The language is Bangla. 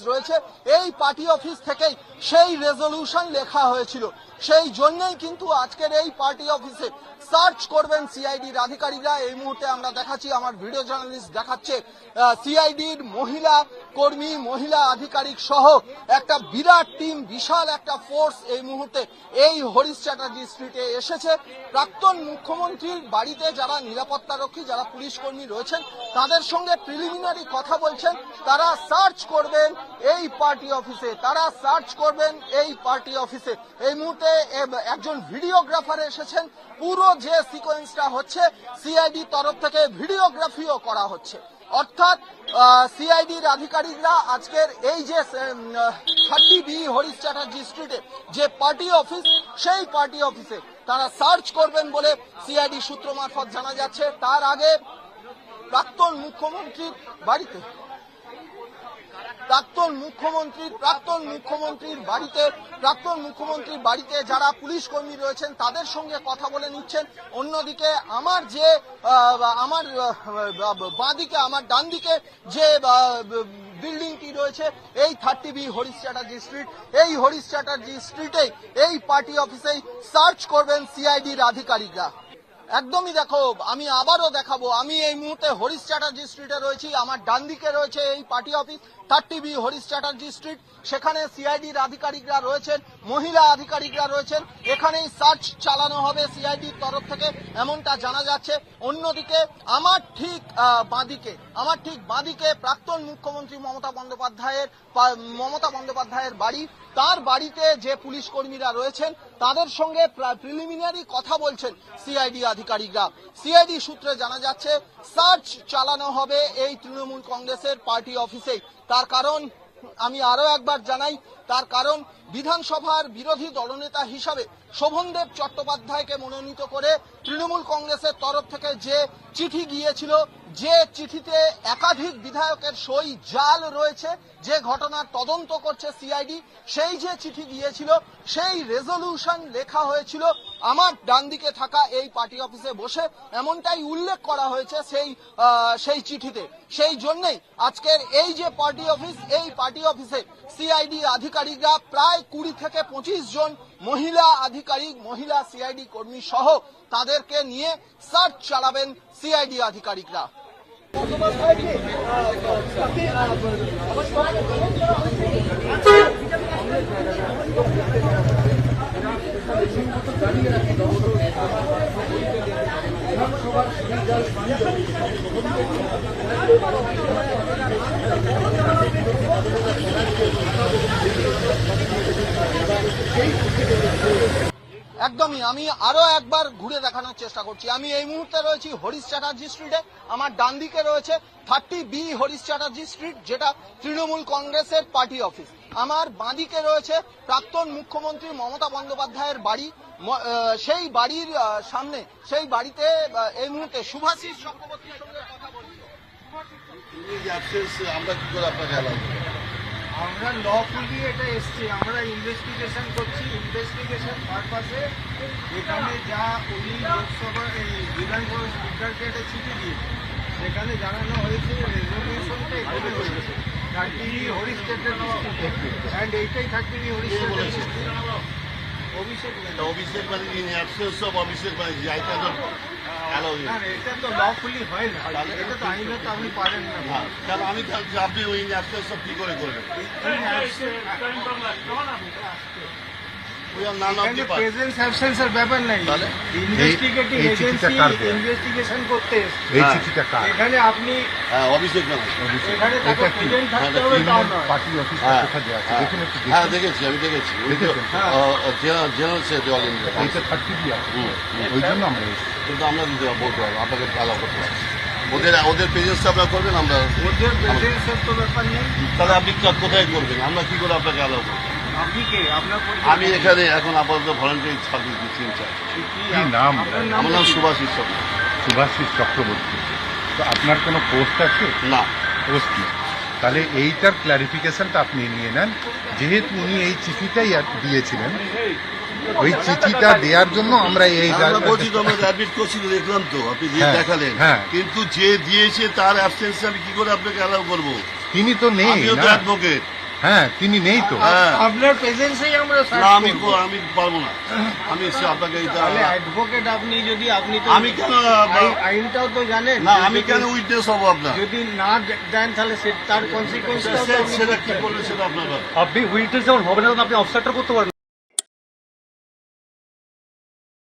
রয়েছে, এই পার্টি অফিস থেকেই সেই রেজলিউশন লেখা হয়েছিল। সেই জন্যই কিন্তু আজকের এই পার্টি অফিসে সার্চ করবেন সিআইডির আধিকারিকরা। এই মুহূর্তে আমরা দেখাচ্ছি, আমার ভিডিও জার্নালিস্ট দেখাচ্ছে, সিআইডির মহিলা কর্মী, মহিলা আধিকারিক সহ একটা বিরাট টিম, বিশাল একটা ফোর্স এই মুহূর্তে এই হরিশ চ্যাটার্জি স্ট্রিটে এসেছে। প্রাক্তন মুখ্যমন্ত্রীর বাড়িতে যারা নিরাপত্তারক্ষী, যারা পুলিশ কর্মী রয়েছেন, তাদের সঙ্গে প্রিলিমিনারি কথা বলছেন। তারা সার্চ করবেন এই পার্টি অফিসে, তারা সার্চ করবেন এই পার্টি অফিসে। এই মুহূর্তে একজন ভিডিওগ্রাফার এসেছেন। পুরো যে সিকোয়েন্সটা হচ্ছে, সিআইডির তরফ থেকে ভিডিওগ্রাফিও করা হচ্ছে। অর্থাৎ সিআইডির আধিকারিকরা আজকের এই যে 30B হরিশ চ্যাটার্জি স্ট্রিটে যে পার্টি অফিস, সেই পার্টি অফিসে তারা সার্চ করবেন বলে সিআইডি সূত্র মারফত জানা যাচ্ছে। তার আগে প্রাক্তন মুখ্যমন্ত্রীর বাড়িতে যারা পুলিশ কর্মী রয়েছেন তাদের সঙ্গে কথা বলে নিচ্ছেন। অন্যদিকে আমার বাঁদিকে, আমার ডান দিকে যে বিল্ডিংটি রয়েছে, এই 30B হরিশ চ্যাটার্জি স্ট্রিট, এই হরিশ চ্যাটার্জি স্ট্রিটে এই পার্টি অফিসেই সার্চ করবেন সিআইডির আধিকারিকরা। একদমই দেখো, আমি আবারও দেখাবো, আমি এই মুহূর্তে হরিশ চ্যাটার্জি স্ট্রিটে রয়েছি। আমার ডান দিকে রয়েছে এই party office 30B Harish Chatterjee street. সেখানে সিআইডির আধিকারিকরা রয়েছেন, মহিলা আধিকারিকরা রয়েছেন। এখানেই সার্চ চালানো হবে সিআইডির তরফ থেকে, এমনটা জানা যাচ্ছে। অন্যদিকে আমার ঠিক বাঁদিকে প্রাক্তন মুখ্যমন্ত্রী মমতা বন্দ্যোপাধ্যায়ের বাড়ি। তার বাড়িতে যে পুলিশ কর্মীরা রয়েছেন তাদের সঙ্গে প্রিলিমিনারি কথা বলছেন সিআইডি আধিকারিকরা। সিআইডি সূত্রে জানা যাচ্ছে সার্চ চালানো হবে এই তৃণমূল কংগ্রেসের পার্টি অফিসে। তার কারণ আমি আরো একবার জানাই, তার কারণ বিধানসভার বিরোধী দলনেতা হিসাবে শোভনদেব চট্টোপাধ্যায়কে মনোনীত করে তৃণমূল কংগ্রেসের তরফ থেকে যে চিঠি গিয়েছিল, যে চিঠিতে একাধিক বিধায়কের সই জাল রয়েছে, যে ঘটনার তদন্ত করছে সিআইডি, সেই যে চিঠি গিয়েছিল, সেই রেজলিউশন লেখা হয়েছিল আমার ডান দিকে থাকা এই পার্টি অফিসে বসে, এমনটাই উল্লেখ করা হয়েছে সেই চিঠিতে। সেই জন্যই আজকের এই যে পার্টি অফিস, এই পার্টি অফিসে সিআইডি আধিকারিকরা প্রায় 20 থেকে 25 জন মহিলা আধিকারিক, মহিলা সিআইডি কর্মী সহ তাদেরকে নিয়ে সার্চ চালাবেন সিআইডি আধিকারিকরা। একদমই, আমি আরো একবার ঘুরে দেখানোর চেষ্টা করছি। আমি এই মুহূর্তে রয়েছি হরিশ চ্যাটার্জি স্ট্রিটে। আমার ডান দিকে রয়েছে 30B হরিশ চ্যাটার্জি স্ট্রিট, যেটা তৃণমূল কংগ্রেসের পার্টি অফিস। আমার বাঁদিকে রয়েছে প্রাক্তন মুখ্যমন্ত্রী মমতা বন্দ্যোপাধ্যায়ের বাড়ি। সেই বাড়ির সামনে, সেই বাড়িতে এই মুহূর্তে শুভাশিস চক্রবর্তীর সঙ্গে কথা বলছি। আমরা লফুলি এটা এসছি, আমরা ইনভেস্টিগেশন করছি। ইনভেস্টিগেশন পারপাসে এখানে যা উনি লোকসভা বিধানসভা স্পিকারকে একটা চিঠি দিয়েছে, সেখানে জানানো হয়েছে রেজলিউশনটা এখানে হয়েছে 30B Harish Chatterjee street, and এইটাই 30B হরিশ চ্যাটার্জি স্ট্রিট। অভিষেক ব্যানার্জি অভিষেক ব্যানার্জি এটা তো লফুলি হয় না, এটা তো আইনত আপনি পারেন না। তাহলে আমি আপনি ওই সব কি করে করবেন? প্রেজেন্স অ্যাবসেন্সের ব্যাপার নাই, ইনভেস্টিগেটিং এজেন্সি ইনভেস্টিগেশন করতে এই চিঠিটা কার? এখানে আপনি অভিষেক ব্যানার্জি এখানে তাকে প্রেজেন্ট থাকতে হবে, তাও না। পার্টি অফিস কোথায় দেওয়া আছে দেখুন একটু। হ্যাঁ দেখেছি, আমি দেখেছি। জেনারেল সেক্রেটারি অল ইন্ডিয়া, এইটা 30B আছে, ওই জন্য আমরা এসেছি। কিন্তু আমরা দিতে বলতে পারবো, আপনাকে অ্যালাউ করতে পারবো। ওদের প্রেজেন্সটা আপনারা করবেন, আমরা ওদের প্রেজেন্সের তো ব্যাপার নেই। তাহলে আপনি কোথায় করবেন? আমরা কি করে আপনাকে অ্যালাউ করবো? আপনি কে? আপনার আমি এখানে এখন আপাতত ভলান্টারি সার্ভিস দিচ্ছি। কি নাম? আমার নাম শুভাশিস চক্রবর্তী। শুভাশিস চক্রবর্তী। তো আপনার কোনো পোস্ট আছে? না, পোস্ট নেই। তাহলে এইটার ক্লারিফিকেশনটা আপনি নিয়ে নেন। যেহেতু উনি এই চিঠিটাই দিয়েছিলেন, ওই চিঠিটা দেওয়ার জন্য আমরা এই বলছি তো, আমরা অ্যাডমিট করছি, দেখলাম তো আপনি যে দেখালেন। কিন্তু যে দিয়েছে তার অ্যাবসেন্সে আমি কি করে আপনাকে অ্যালাউ করবো? তিনি তো নেই, আমিও তো অ্যাডভোকেট। হ্যাঁ তিনি নেই তো। হ্যাঁ। আপনার প্রেজেন্সেই আমরা না search আমি করবো। আমি পারবো না, আমি এসে আপনাকে এটা তাহলে অ্যাডভোকেট আপনি যদি আপনি তো আমি কেন আইনটাও তো জানেন না যে আমি যদি- কেন উইটনেস হবো আপনার? যদি না দেন তাহলে তার কনসিকুয়েন্সটাও সেটা কি করবে সেটা আপনার ব্যাপার। আপনি উইটনেস যেমন হবে না তখন আপনি অবস্ট্রাকশন করতে পারেন।